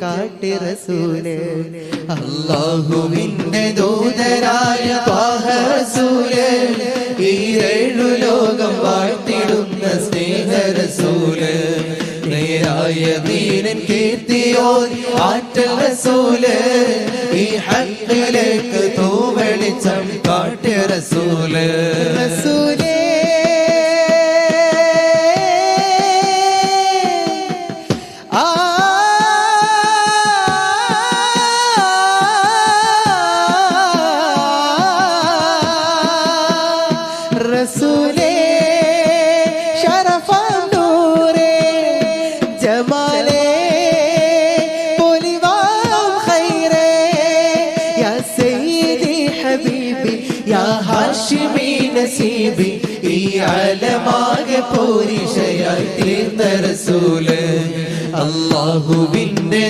കാട്ടി റസൂല് അല്ലാഹുവിന്റെ ദൂതരായ ത്വാഹ റസൂല് ഈരേഴു ലോകം വാഴ്ത്തിടുന്ന സ്നേഹ റസൂല് നേരായ ദീനിൻ കീർത്തിയോൻ ആറ്റൽ റസൂല് ഈ ഹഖിലേക്ക് തൂവെളിച്ചം കാട്ടിയ റസൂല് റസൂലേ റസൂലേ ശരഫാം നൂറേ ജമാലേ പൊലിവാം ഖൈറേ യാ സയ്യിദി ഹബീബി യാ ഹാഷിമി നസീബി ഈ ആലമാകെ പോരിശയായി തീർന്ന റസൂല് അല്ലാഹുവിൻ